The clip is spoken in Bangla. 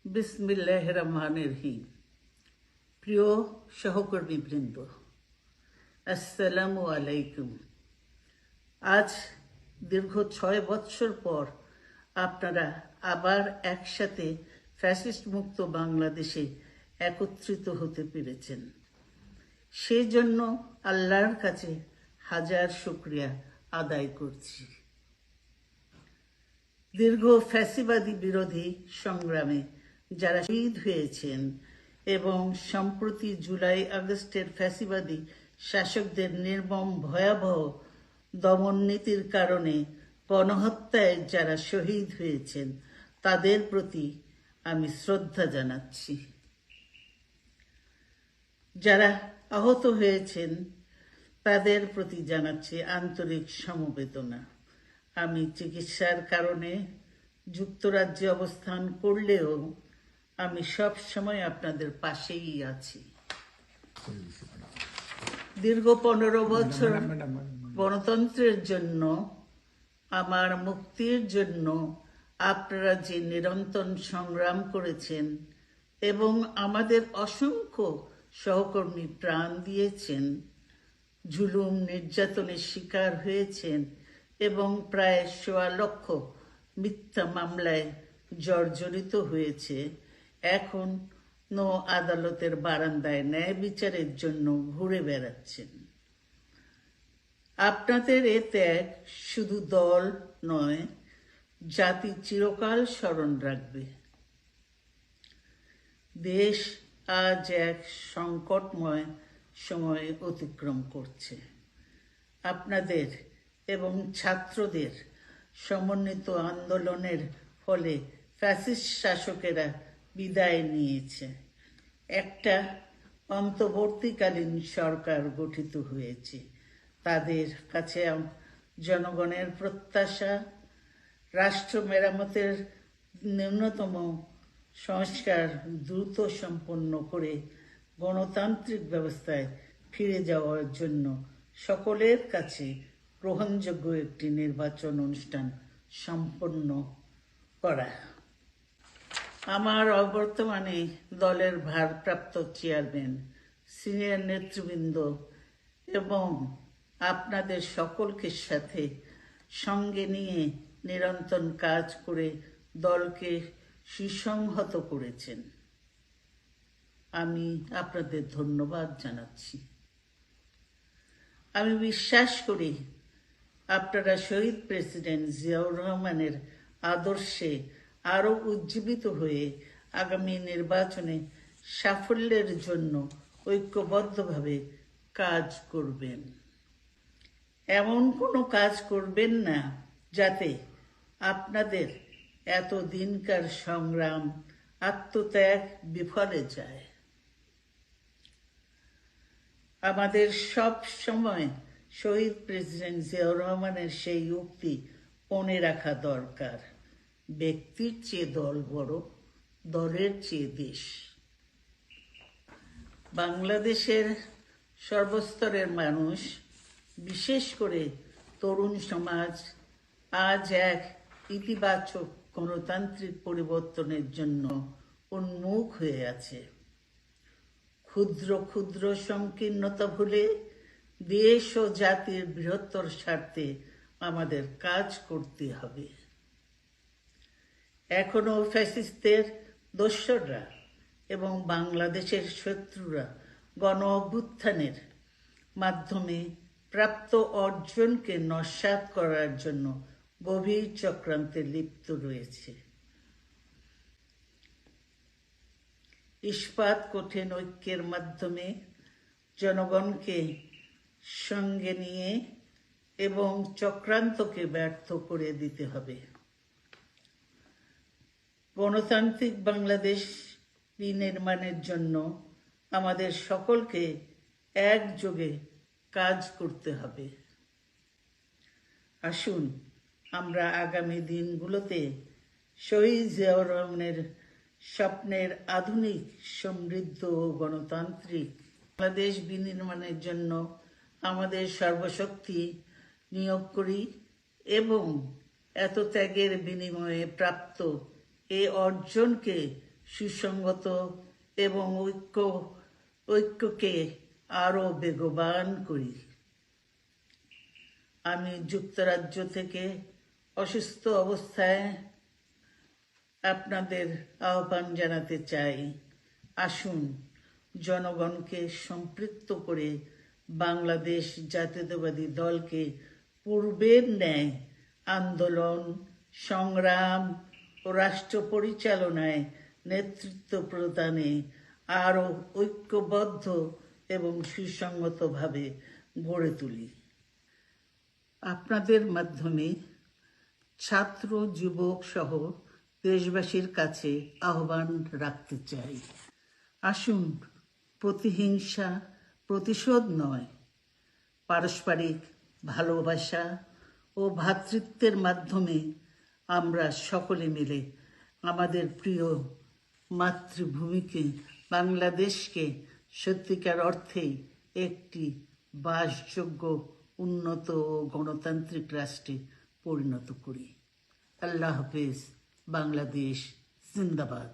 বিসমিল্লাহির রহমানির রহিম। প্রিয় সহকর্মীবৃন্দ, আসসালামু আলাইকুম। আজ দীর্ঘ 6 বৎসর পর আপনারা আবার একসাথে ফ্যাসিস্ট মুক্ত বাংলাদেশে একত্রিত হতে পেরেছেন। সেজন্য আল্লাহর কাছে হাজার শুকরিয়া আদায় করছি। দীর্ঘ ফ্যাসিবাদী বিরোধী সংগ্রামে যারা শহীদ হয়েছেন এবং সম্প্রতি জুলাই আগস্টের ফ্যাসিবাদী শাসকদের নির্মম ভয়াবহ দমন নীতির কারণে গণহত্যায় যারা শহীদ হয়েছেন তাদের প্রতি আমি শ্রদ্ধা জানাচ্ছি। যারা আহত হয়েছেন তাদের প্রতি জানাচ্ছি আন্তরিক সমবেদনা। আমি চিকিৎসার কারণে যুক্তরাজ্যে অবস্থান করলেও আমি সব সময় আপনাদের পাশেই আছি। দীর্ঘ 15 বছর গণতন্ত্রের জন্য, আমার মুক্তির জন্য আপনারা যে নিরন্তর সংগ্রাম করেছেন এবং আমাদের অসংখ্য সহকর্মী প্রাণ দিয়েছেন, জুলুম নির্যাতনের শিকার হয়েছেন এবং প্রায় 1.25 লক্ষ মিথ্যা মামলায় জর্জরিত হয়েছে, এখন আদালতের বারান্দায় ন্যায় বিচারের জন্য ঘুরে বেড়াচ্ছেন। আপনাদের এ ত্যাগ শুধু দল নয়, জাতি চিরকাল স্মরণ রাখবে। দেশ আজ এক সংকটময় সময় অতিক্রম করছে। আপনাদের এবং ছাত্রদের সমন্বিত আন্দোলনের ফলে ফ্যাসিস্ট শাসকেরা বিদায় নিয়েছে। একটা অন্তর্বর্তীকালীন সরকার গঠিত হয়েছে। তাদের কাছে জনগণের প্রত্যাশা, রাষ্ট্র মেরামতের ন্যূনতম সংস্কার দ্রুত সম্পন্ন করে গণতান্ত্রিক ব্যবস্থায় ফিরে যাওয়ার জন্য সকলের কাছে গ্রহণযোগ্য একটি নির্বাচন অনুষ্ঠান সম্পন্ন করা। আমার বর্তমানে দলের ভারপ্রাপ্ত চেয়ারম্যান, সিনিয়র নেতৃবৃন্দ এবং আপনাদের সকলকে সাথে সঙ্গে নিয়ে নিরন্তর কাজ করে দলকে সুসংহত করেছেন। আমি আপনাদের ধন্যবাদ জানাচ্ছি। আমি বিশ্বাস করি আপনারা শহীদ প্রেসিডেন্ট জিয়াউর রহমানের আদর্শে আরো উজ্জীবিত হয়ে আগামী নির্বাচনে সাফল্যের জন্য ঐক্যবদ্ধভাবে কাজ করবেন। এমন কোনো কাজ করবেন না যাতে আপনাদের এত দিনকার সংগ্রাম, আত্মত্যাগ বিফলে যায়। আমাদের সব সময় শহীদ প্রেসিডেন্ট জিয়াউর রহমানের সেই উক্তি মনে রাখা দরকার, ব্যক্তির চেয়ে দল বড়, দলের চেয়ে দেশ। বাংলাদেশের সর্বস্তরের মানুষ, বিশেষ করে তরুণ সমাজ আজ এক ইতিবাচক গণতান্ত্রিক পরিবর্তনের জন্য উন্মুখ হয়ে আছে। ক্ষুদ্র ক্ষুদ্র সংকীর্ণতা ভুলে দেশ ও জাতির বৃহত্তর স্বার্থে আমাদের কাজ করতে হবে। এখনো ফ্যাসিস্টদের দোসররা এবং বাংলাদেশের শত্রুরা গণ অভ্যুত্থানের মাধ্যমে প্রাপ্ত অর্জনকে নস্যাৎ করার জন্য গভীর চক্রান্তে লিপ্ত রয়েছে। ইস্পাত কঠিন ঐক্যের মাধ্যমে জনগণকে সঙ্গে নিয়ে এবং চক্রান্তকে ব্যর্থ করে দিতে হবে। গণতান্ত্রিক বাংলাদেশ বিনির্মাণের জন্য আমাদের সকলকে একযোগে কাজ করতে হবে। আসুন আমরা আগামী দিনগুলোতে শহীদ জিয়াউর রহমানের স্বপ্নের আধুনিক, সমৃদ্ধ ও গণতান্ত্রিক বাংলাদেশ বিনির্মাণের জন্য আমাদের সর্বশক্তি নিয়োগ করি এবং এত ত্যাগের বিনিময়ে প্রাপ্ত এই অর্জনকে সুসংগত এবং ঐক্যকে আরো বেগবান করি। আমি যুক্তরাজ্য থেকে অসুস্থ অবস্থায় আপনাদের আহ্বান জানাতে চাই, আসুন জনগণকে সম্পৃক্ত করে বাংলাদেশ জাতীয়তাবাদী দলকে পূর্বের ন্যায় আন্দোলন, সংগ্রাম ও রাষ্ট্র পরিচালনায় নেতৃত্ব প্রদানে আরও ঐক্যবদ্ধ এবং সুসংগতভাবে গড়ে তুলি। আপনাদের মাধ্যমে ছাত্র, যুবক সহ দেশবাসীর কাছে আহ্বান রাখতে চাই, আসুন প্রতিহিংসা, প্রতিশোধ নয়, পারস্পরিক ভালোবাসা ও ভ্রাতৃত্বের মাধ্যমে আমরা সকলে মিলে আমাদের প্রিয় মাতৃভূমিকে, বাংলাদেশকে সত্যিকার অর্থেই একটি বাসযোগ্য, উন্নত ও গণতান্ত্রিক রাষ্ট্রে পরিণত করি। আল্লাহ হাফেজ। বাংলাদেশ জিন্দাবাদ।